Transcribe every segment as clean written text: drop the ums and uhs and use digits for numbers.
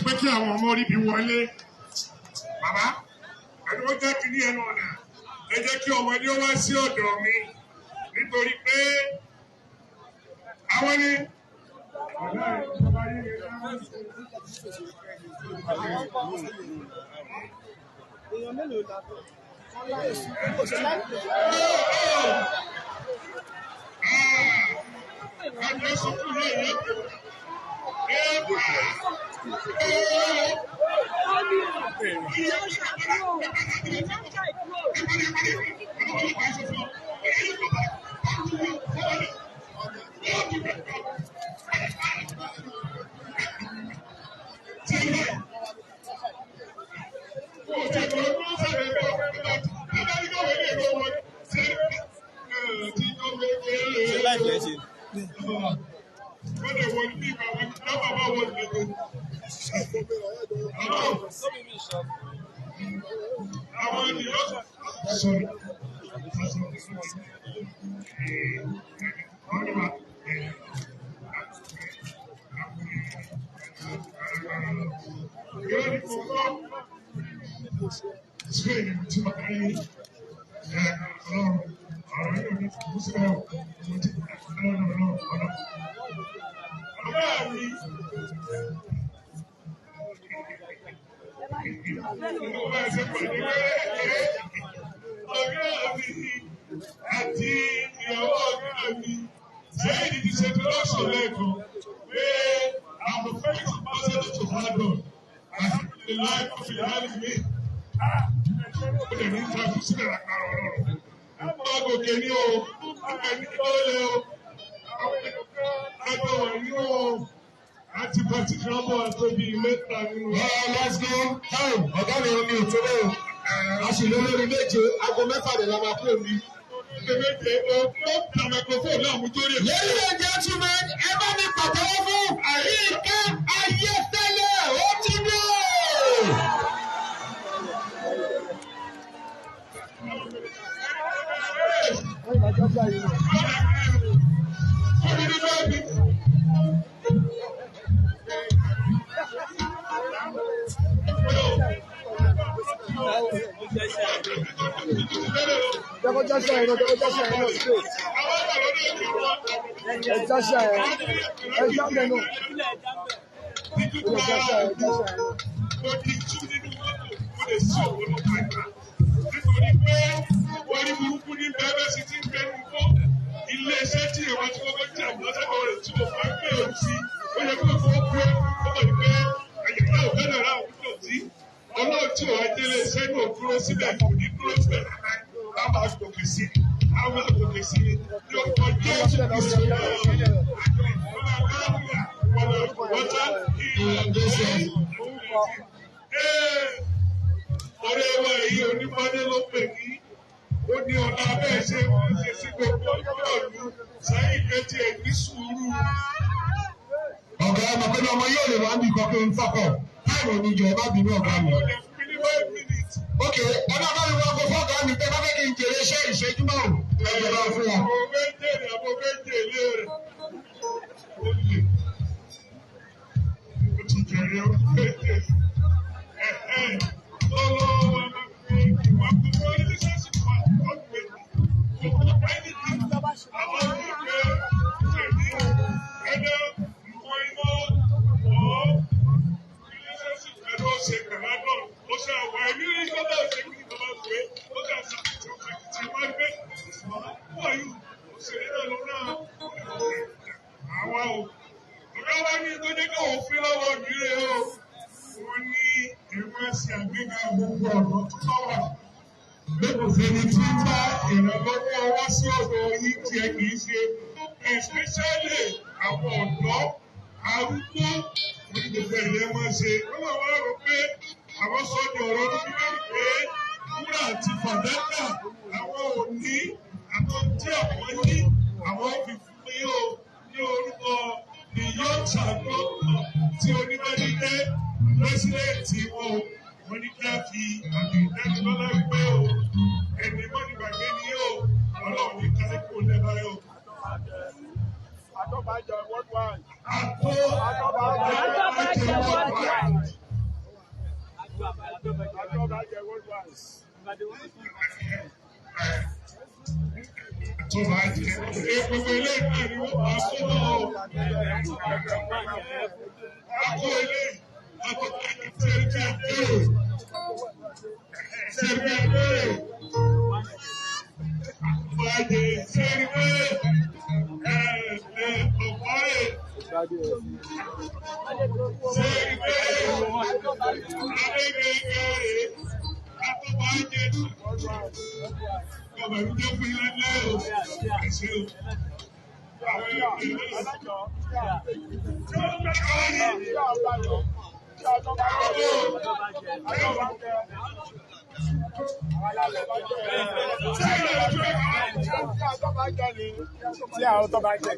pé kí àwọn ọmọ orí bí wọlé. Bàbá, ẹni wọ́n jẹ́ kí ní ẹnu ọ̀nà. Ẹ jẹ́ kí ọmọdé wá sí ọ̀dọ̀ mi nítorí pé àwọn ni. I'm a famous ambassador to Adron. I have the life of Iyaniwura. Let's go. Ọ̀gá mi ò ní òtúrò. Àṣìlò lórí méje, aago mẹ́fà lè la máa kúrò ní. Ladies and gentlemen, ẹ bá mi pàtẹ́wọ́ fún Àyíká Ayéfẹ́lẹ́ Ojumele. Okay, ẹ máa bá mi wá gbogbo ọ̀gá mi tẹ́ bá fẹ́ kí n jèrè iṣẹ́ ìṣẹ́jú márùn-ún ẹ̀jẹ̀ bá fún wa. Especially àwọn ọ̀dọ́ arúgbó ní gbogbo ẹ̀yẹ wọn ṣe wọ́n máa wá rò pé àwọn sọ́ọ̀dì ọ̀rọ̀ ọdún bíbélì pé wúrà àti fàdákà àwọn ò ní àwọn tí àwọn ní àwọn fi fún mi ó ní orúkọ the young champion tí onímọ̀lì jẹ́ pírẹsidẹ̀ntì wọn wọ́n ní ká fi àmì ìdánilọ́lá gbé o ẹni mọ́ni gbàgbé ni ó ọlọ́run ní kálíkù lẹ́bàá yóò. Worldwide. tó bá jẹ gbogbo ilé náà ni wọ́n máa kó lọ akó ilé akó sẹ́ẹ̀kì àbẹ̀rẹ̀ sẹ́ẹ̀kì àbẹ̀rẹ̀ bàjẹ́ sẹ́ẹ̀kì ọ̀pọ̀rẹ̀ sẹ́ẹ̀kì abẹ́gẹ́gẹ́ akó bàjẹ́. Ọba ìlú jẹ́ fún ilé ńlá o, ẹ̀ṣẹ́ o. Tí àwọn tó bá jẹ.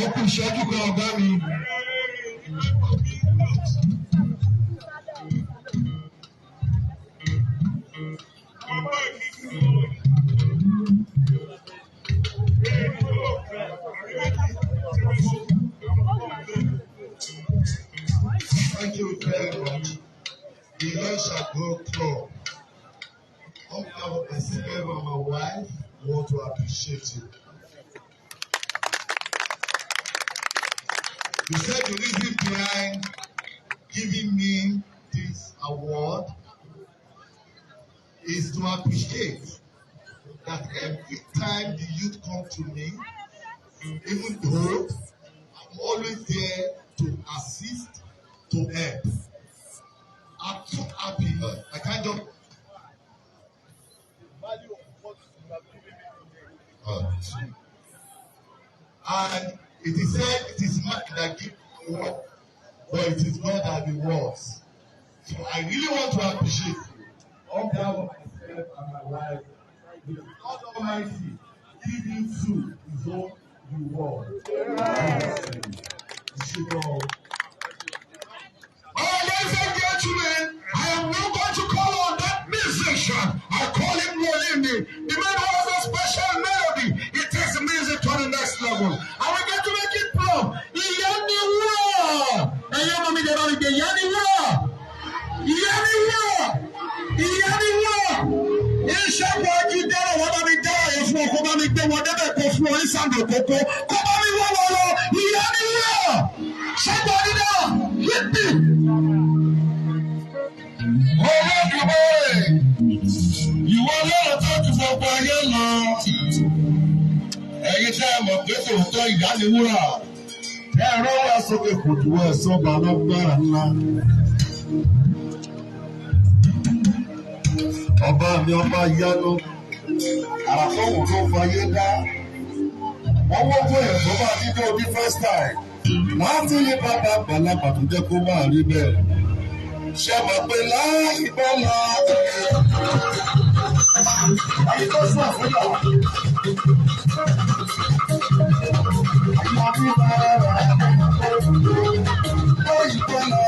Ọkùn ìṣẹ́jú kan ọ̀gá mi. Thank you very much. The Lord shall go through. On behalf of myself and my wife, I want to appreciate you. You said the reason behind giving me this award is to appreciate that every time the youth come to me, even though I'm always there to assist, to help. I'm so happy. I can't just. And it is said it is man that gives the word, but it is God that rewards. So I really want to appreciate you. On behalf of myself and my wife, the God Almighty give you too His own reward. Ladies and gentlemen, I am not going to call on that musician. I call him Rolindi. The man has a special melody. It takes the music to the next level. And we're going to make it from Iyaniwura. And you know me, they don't get Iyaniwura. Iyaniwura. Iyaniwura. Ìṣẹ́gun Akíndélé wọ́n bá mi dá ààyè fún ọkọ̀ bá mi gbé wọn débẹ̀ kó fún ọ ní sàndò kókó. Kó bá mi wọ́ wọ́ lọ. Iyaniwura. Ṣẹ́gun Akíndélé. Hit me. Ojumele, ìwọ lọ́rọ̀ tó ju gbogbo ayé lọ. Ẹ̀yin tẹ́ ẹ mọ̀ pé tòótọ́ Iyaniwura. Ẹ rọ́wọ́ sókè kò ju ẹ̀sọ́ balágbára ńlá. Ọba mi ọba yánú, àràfọ́wò ló fayé dá. Wọ́n wọ́pọ̀ ẹ̀ tó bá dídé omi first time. Wọ́n á tún yí bàbá àgbàlagbà tó jẹ́ kó máa rí bẹ́ẹ̀. Ṣé mo pe láì bọ́lá? Àyíkọ́ sún àfúnà. Àyíkọ́ bí bàrà rà. Láì bọ́lá.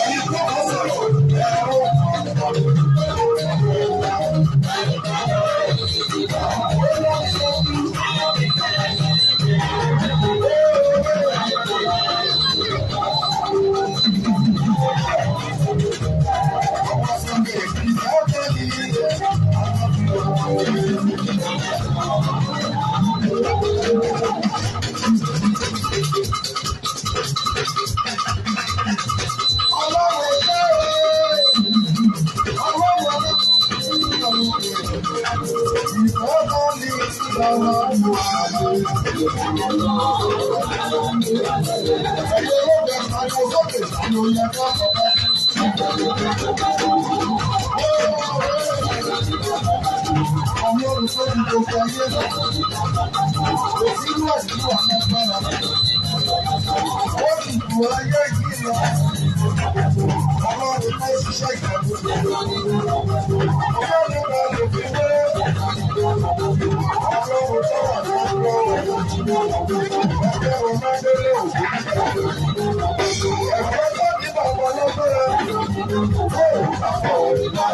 Àyíkọ́ bọ́ sọ̀rọ̀. Ẹ̀rọ. ju ayé yìí lọ. Ọlọ́run tó ṣiṣẹ́ ìgbàlódé. Ọlọ́run bá lè fi wé. Ọlọ́run tó wà lọ́wọ́. Ọlọ́run máa délé òkú. Ẹ̀fọ́ tó ní bàbá lọ́gbọ́ra. Ó àpò òrìlà.